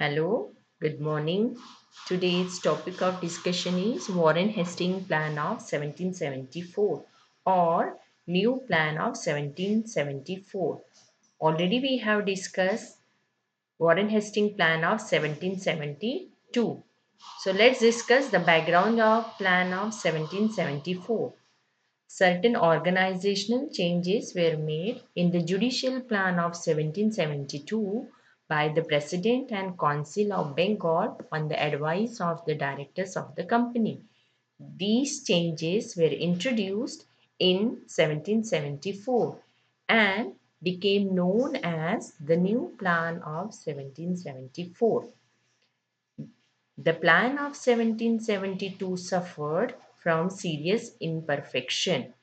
Hello, good morning. Today's topic of discussion is Warren Hastings Plan of 1774 or New Plan of 1774. Already we have discussed Warren Hastings Plan of 1772. So let's discuss the background of Plan of 1774. Certain organizational changes were made in the Judicial Plan of 1772 by the President and Council of Bengal on the advice of the directors of the company. These changes were introduced in 1774 and became known as the New Plan of 1774. The plan of 1772 suffered from serious imperfection.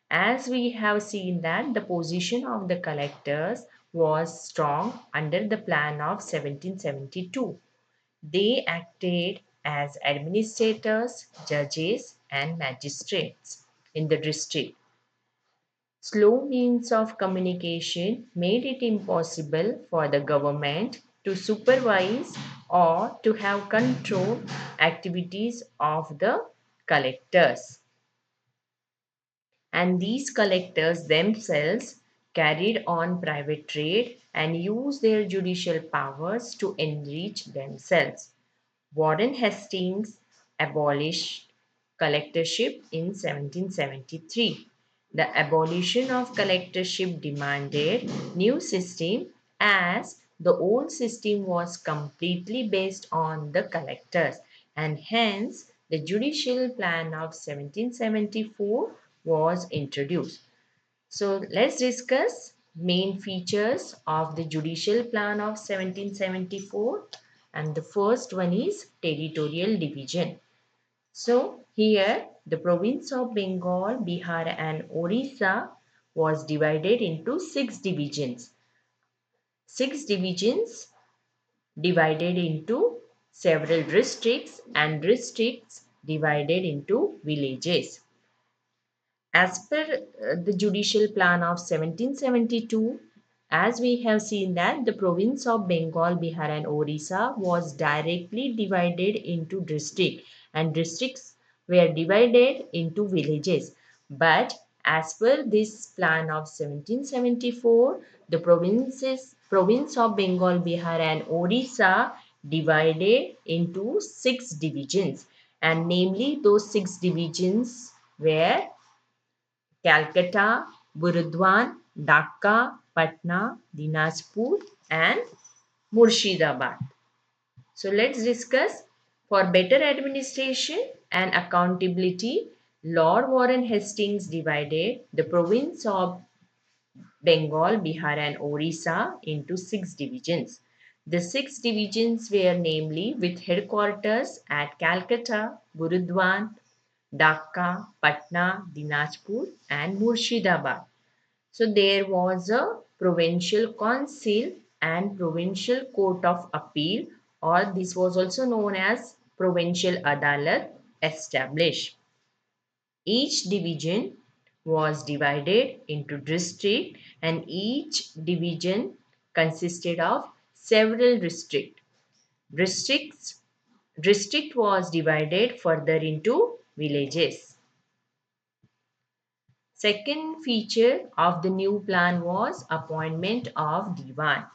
As we have seen that the position of the collectors was strong under the plan of 1772. They acted as administrators, judges, and magistrates in the district. Slow means of communication made it impossible for the government to supervise or to have control activities of the collectors. And these collectors themselves carried on private trade and used their judicial powers to enrich themselves. Warren Hastings abolished collectorship in 1773. The abolition of collectorship demanded new system as the old system was completely based on the collectors and hence the judicial plan of 1774 was introduced. So let's discuss main features of the judicial plan of 1774 and the first one is territorial division. So here the province of Bengal, Bihar and Orissa was divided into six divisions. Six divisions divided into several districts and districts divided into villages. As per the judicial plan of 1772, as we have seen that the province of Bengal, Bihar and Orissa was directly divided into districts and districts were divided into villages. But as per this plan of 1774, the province of Bengal, Bihar and Orissa divided into six divisions and namely those six divisions were Calcutta, Burdwan, Dhaka, Patna, Dinajpur, and Murshidabad. So let's discuss for better administration and accountability. Lord Warren Hastings divided the province of Bengal, Bihar, and Orissa into six divisions. The six divisions were namely with headquarters at Calcutta, Gurudwan, Dhaka, Patna, Dinajpur, and Murshidabad. So there was a provincial council and provincial court of appeal, or this was also known as provincial adalat, established. Each division was divided into district and each division consisted of several districts. Districts district was divided further into villages. Second feature of the new plan was appointment of Diwan.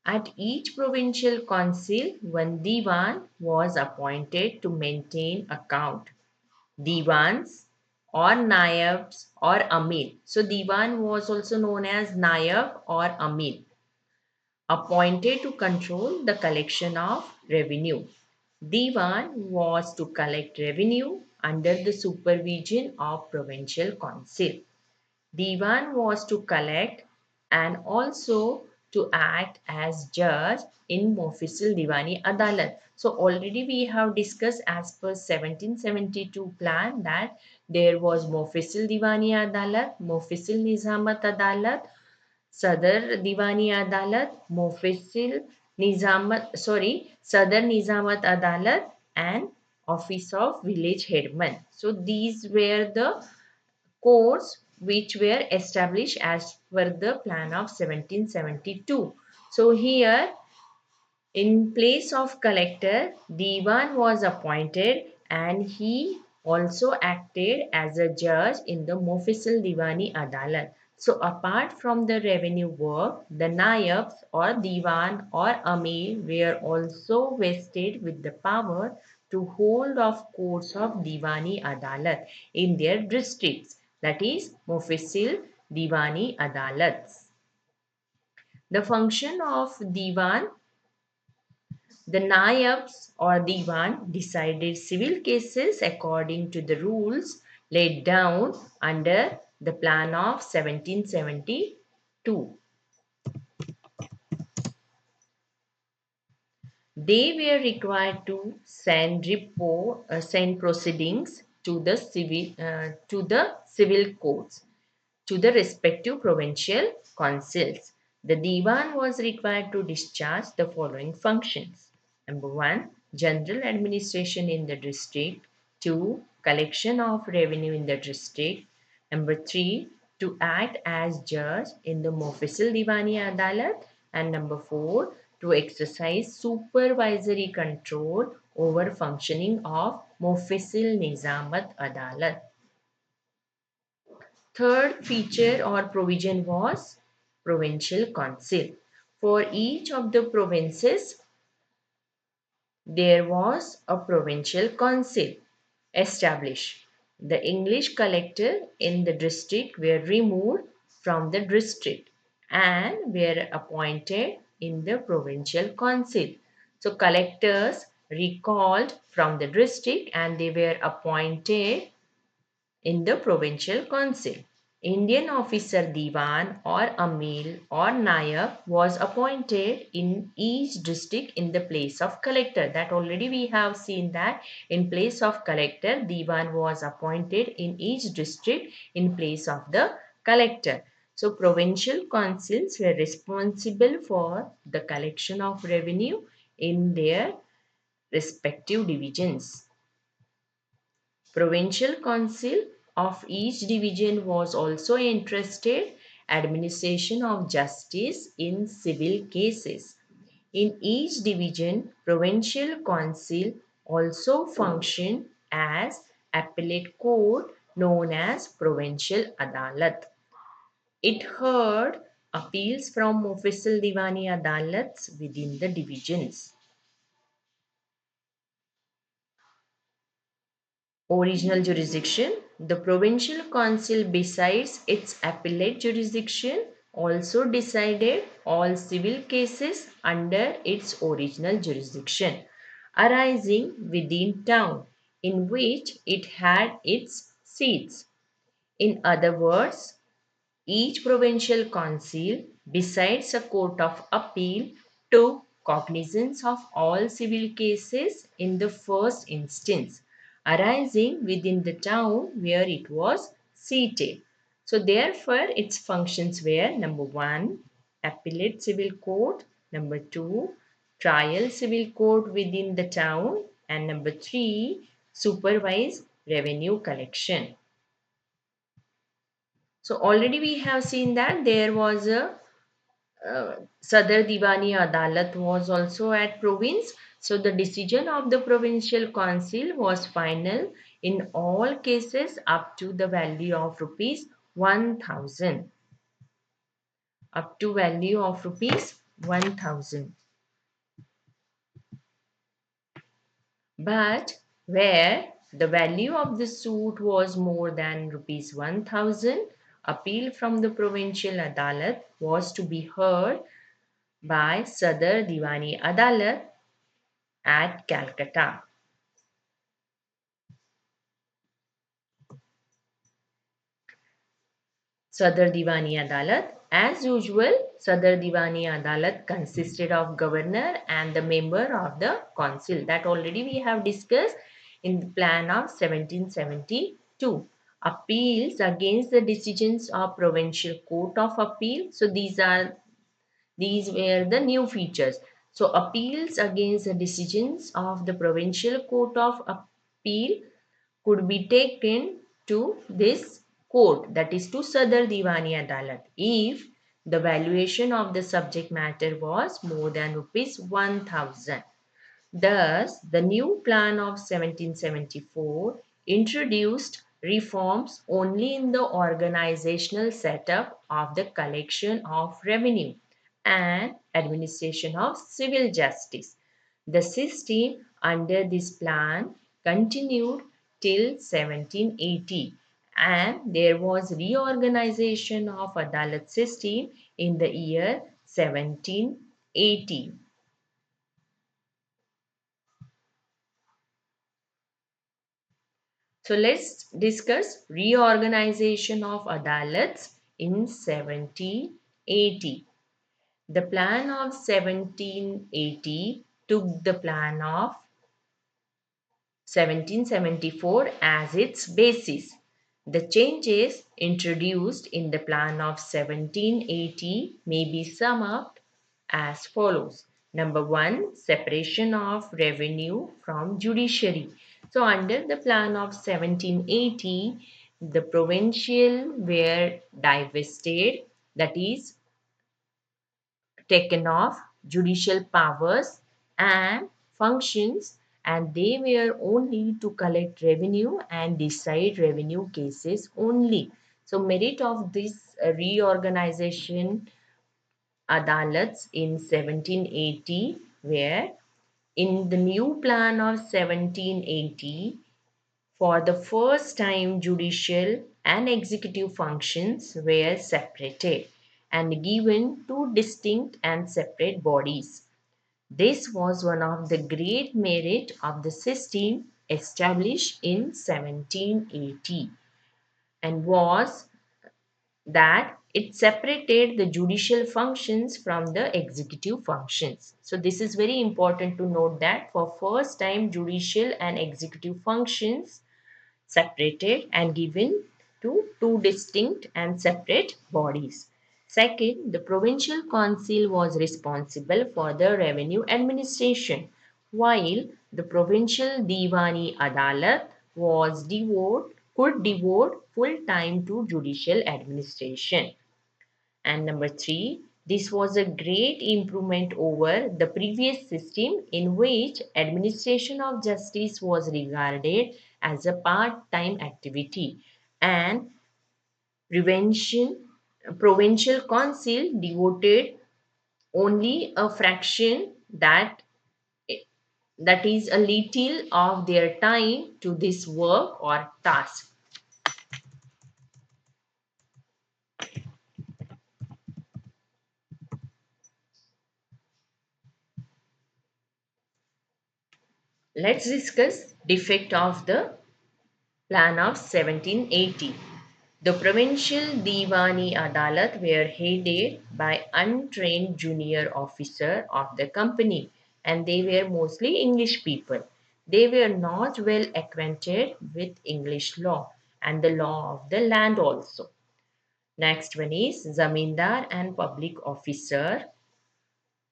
At each provincial council, one Diwan was appointed to maintain account. Diwans or Nayabs or Amil. So Diwan was also known as Nayab or Amil, appointed to control the collection of revenue. Diwan was to collect revenue under the supervision of provincial council. Diwan was to collect and also to act as judge in Mofissil Diwani Adalat. So already we have discussed as per 1772 plan that there was Mofissil Diwani Adalat, Mofissil Nizamat Adalat, Sadar Diwani Adalat, Sadar Nizamat Adalat and Office of Village Headman. So these were the courts which were established as per the plan of 1772. So here In place of collector, Diwan was appointed and he also acted as a judge in the Mufassil Diwani Adalat. So apart from the revenue work, the Nayabs or Diwan or Amir were also vested with the power to hold of courts of Diwani Adalat in their districts, that is Mufassil Diwani Adalats. The function of Diwan, the Nayabs or Diwan decided civil cases according to the rules laid down under the plan of 1772. They were required to send proceedings to the civil courts, to the respective provincial councils. The Diwan was required to discharge the following functions. Number one, general administration in the district. Two, collection of revenue in the district. Number three, to act as judge in the Mofissil Diwani Adalat. And number four, to exercise supervisory control over functioning of Mofissil Nizamat Adalat. Third feature or provision was provincial council. For each of the provinces, there was a provincial council established. The English collector in the district were removed from the district and were appointed in the provincial council. So collectors recalled from the district and they were appointed in the provincial council. Indian officer Diwan or Amil or Nayab was appointed in each district in the place of collector. That already we have seen that in place of collector, Diwan was appointed in each district in place of the collector. So provincial councils were responsible for the collection of revenue in their respective divisions. Provincial council of each division was also entrusted administration of justice in civil cases. In each division, provincial council also functioned as appellate court known as provincial adalat. It heard appeals from official Diwani adalats within the divisions. Original jurisdiction. The provincial council, besides its appellate jurisdiction, also decided all civil cases under its original jurisdiction arising within town in which it had its seats. In other words, each provincial council, besides a court of appeal, took cognizance of all civil cases in the first instance arising within the town where it was seated. So, therefore, its functions were number one, appellate civil court, number two, trial civil court within the town, and number three, supervise revenue collection. So already we have seen that there was a Sadar Divani Adalat was also at province. So the decision of the provincial council was final in all cases up to the value of rupees 1000. Up to value of rupees 1000. But where the value of the suit was more than rupees 1000, appeal from the provincial Adalat was to be heard by Sadar Diwani Adalat at Calcutta. Sadar Diwani Adalat. As usual, Sadar Diwani Adalat consisted of governor and the member of the council. That already we have discussed in the plan of 1772. Appeals against the decisions of Provincial Court of Appeal. So these were the new features. So appeals against the decisions of the Provincial Court of Appeal could be taken to this court, that is to Sadar Diwani Adalat, if The valuation of the subject matter was more than rupees 1000. Thus, the new plan of 1774 introduced reforms only in the organizational setup of the collection of revenue and administration of civil justice. The system under this plan continued till 1780, and there was reorganization of Adalat system in the year 1780. So let's discuss reorganization of adalats in 1780. The plan of 1780 took the plan of 1774 as its basis. The changes introduced in the plan of 1780 may be summed up as follows. Number one, separation of revenue from judiciary. So, under the plan of 1780, the provincial were divested, that is, taken off judicial powers and functions, and they were only to collect revenue and decide revenue cases only. So, merit of this reorganization adalats in 1780 were in the new plan of 1780. For the first time, judicial and executive functions were separated and given to distinct and separate bodies. This was one of the great merit of the system established in 1780 and was that it separated the judicial functions from the executive functions. So this is very important to note that for first time judicial and executive functions separated and given to two distinct and separate bodies. Second, the provincial council was responsible for the revenue administration, while the provincial Diwani Adalat could devote full time to judicial administration. And number three, this was a great improvement over the previous system in which administration of justice was regarded as a part time activity and prevention, provincial council devoted only a fraction that is a little of their time to this work or task. Let's discuss defect of the plan of 1780. The provincial Diwani Adalat were headed by untrained junior officer of the company, and they were mostly English people. They were not well acquainted with English law and the law of the land also. Next one is Zamindar and public officer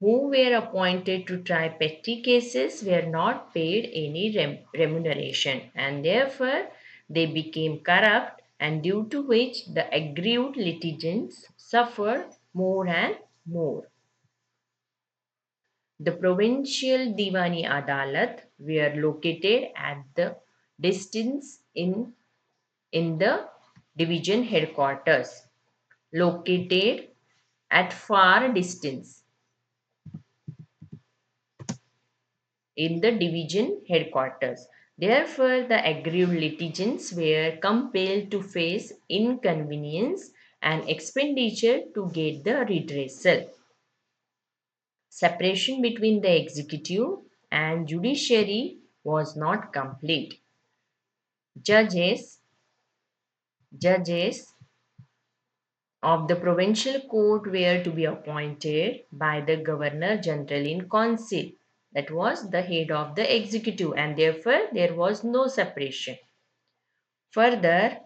who were appointed to try petty cases were not paid any remuneration, and therefore they became corrupt, and due to which the aggrieved litigants suffered more and more. The provincial Diwani Adalat were located at the distance in the division headquarters, located at far distance in the division headquarters. Therefore, the aggrieved litigants were compelled to face inconvenience and expenditure to get the redressal. Separation between the executive and judiciary was not complete. Judges, judges of the provincial court were to be appointed by the governor general in council. That was the head of the executive, and therefore there was no separation. Further,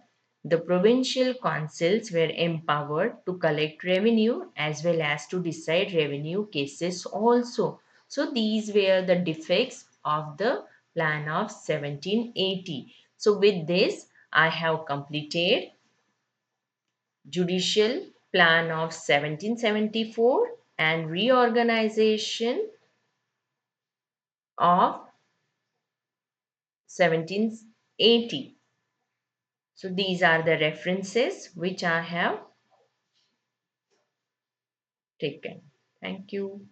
the provincial councils were empowered to collect revenue as well as to decide revenue cases also. So these were the defects of the plan of 1780. So with this, I have completed judicial Plan of 1774 and Reorganization of 1780. So these are the references which I have taken. Thank you.